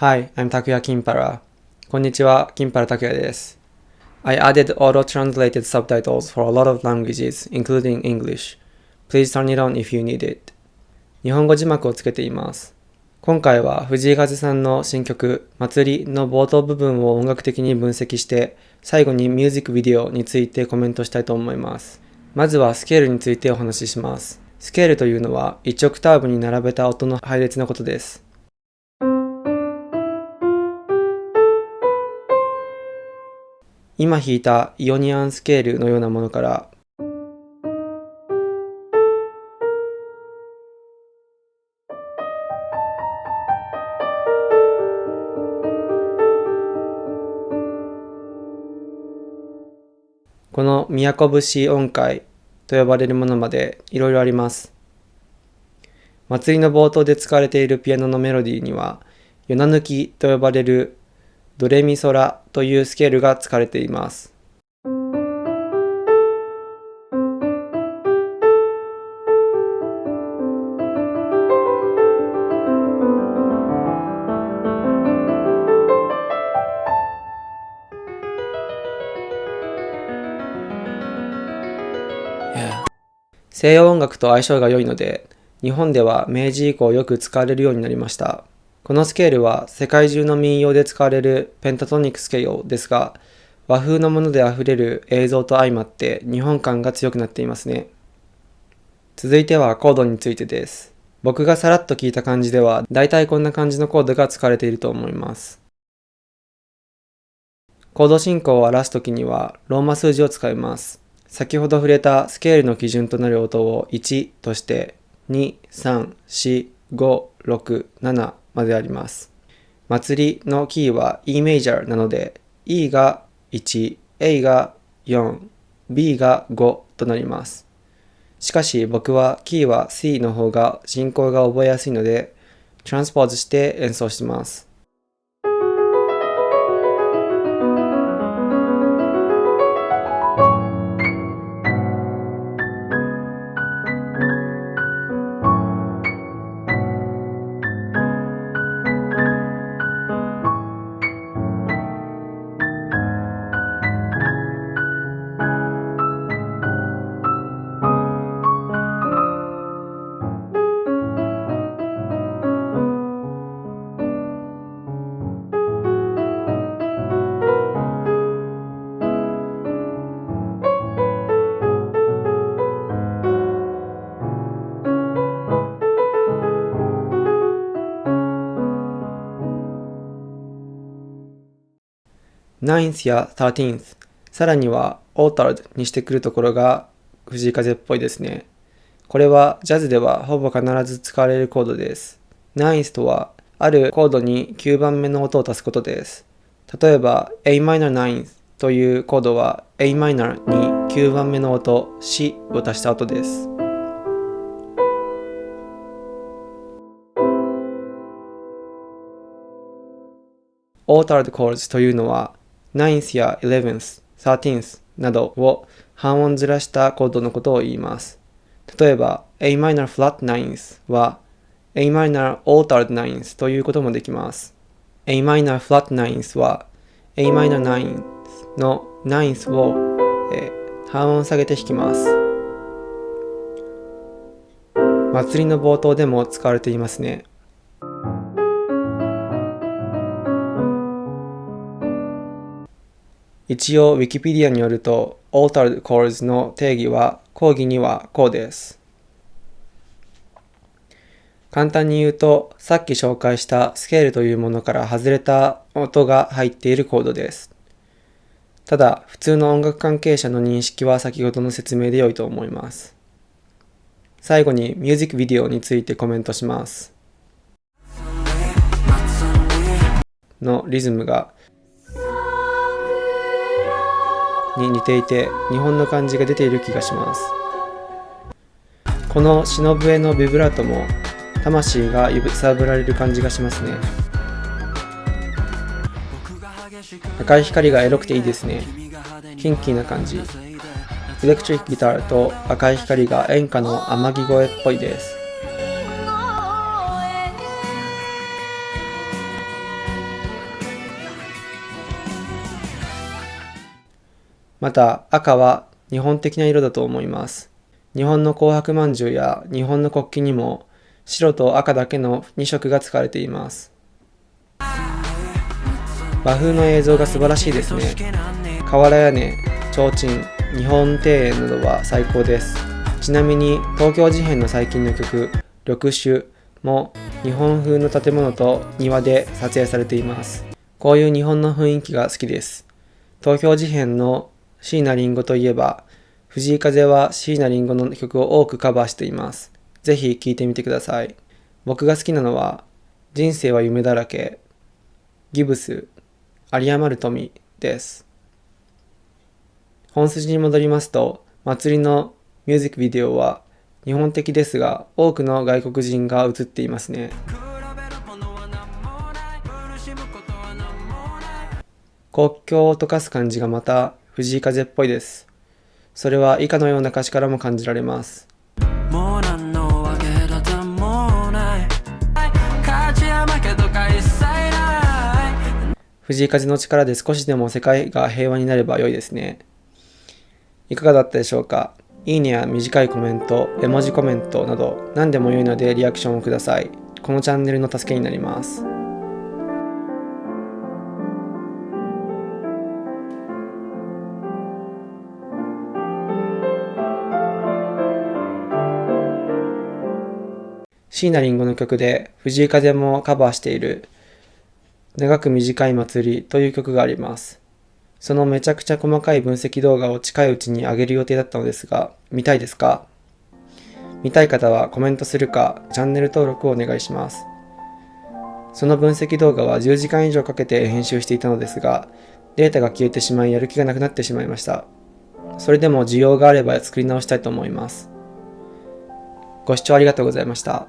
Hi, I'm Takuya Kinpara. こんにちは、金原拓也です。I added auto-translated subtitles for a lot of languages, including English. Please turn it on if you need it. 日本語字幕をつけています。今回は藤井風さんの新曲、祭りの冒頭部分を音楽的に分析して、最後にミュージックビデオについてコメントしたいと思います。まずはスケールについてお話しします。スケールというのは1オクターブに並べた音の配列のことです。今弾いたイオニアンスケールのようなものからこの都節音階と呼ばれるものまでいろいろあります。祭りの冒頭で使われているピアノのメロディーには、ヨナ抜きと呼ばれるドレミソラというスケールが使われています。西洋音楽と相性が良いので、日本では明治以降よく使われるようになりました。このスケールは世界中の民謡で使われるペンタトニックスケールですが、和風のものであふれる映像と相まって日本感が強くなっていますね。続いてはコードについてです。僕がさらっと聞いた感じでは、だいたいこんな感じのコードが使われていると思います。コード進行を表すときにはローマ数字を使います。先ほど触れたスケールの基準となる音を1として2、3、4、5、6、7まであります。祭りのキーは E メジャーなので E が1、A が4、B が5となります。しかし僕はキーは C の方が進行が覚えやすいのでトランスポーズして演奏します。9th や 13th、さらには altered にしてくるところが藤井風っぽいですね。これはジャズではほぼ必ず使われるコードです。9th とはあるコードに9番目の音を足すことです。例えば Am 9th というコードは Am に9番目の音 C を足した音です。altered chords というのは9th や 11th、13th などを半音ずらしたコードのことを言います。例えば Am flat 9th は Am altered 9th ということもできます。Am flat 9th は Am 9th の 9th を、半音下げて弾きます。祭りの冒頭でも使われていますね。一応 Wikipedia によると Altered Chords の定義は講義にはこうです。簡単に言うと、さっき紹介したスケールというものから外れた音が入っているコードです。ただ、普通の音楽関係者の認識は先ほどの説明で良いと思います。最後にミュージックビデオについてコメントします。のリズムがに似ていて日本の感じが出ている気がします。この篠笛のビブラートも魂が揺さぶられる感じがしますね。赤い光がエロくていいですね。キンキーな感じ。エレクトリックギターと赤い光が演歌の天城越えっぽいです。また赤は日本的な色だと思います。日本の紅白まんじゅうや日本の国旗にも白と赤だけの2色が使われています。和風の映像が素晴らしいですね。瓦屋根、提灯、日本庭園などは最高です。ちなみに東京事変の最近の曲、緑酒も日本風の建物と庭で撮影されています。こういう日本の雰囲気が好きです。東京事変の椎名林檎といえば、藤井風は椎名林檎の曲を多くカバーしています。ぜひ聴いてみてください。僕が好きなのは、人生は夢だらけ、ギブス、有り余る富です。本筋に戻りますと、祭りのミュージックビデオは日本的ですが、多くの外国人が映っていますね。国境を溶かす感じがまた藤井風っぽいです。それは以下のような歌詞からも感じられます。藤井風の力で少しでも世界が平和になれば良いですね。いかがだったでしょうか。いいねや短いコメント、絵文字コメントなど何でも良いのでリアクションをください。このチャンネルの助けになります。椎名林檎の曲で藤井風もカバーしている長く短い祭りという曲があります。そのめちゃくちゃ細かい分析動画を近いうちに上げる予定だったのですが、見たいですか？見たい方はコメントするかチャンネル登録をお願いします。その分析動画は10時間以上かけて編集していたのですが、データが消えてしまいやる気がなくなってしまいました。それでも需要があれば作り直したいと思います。ご視聴ありがとうございました。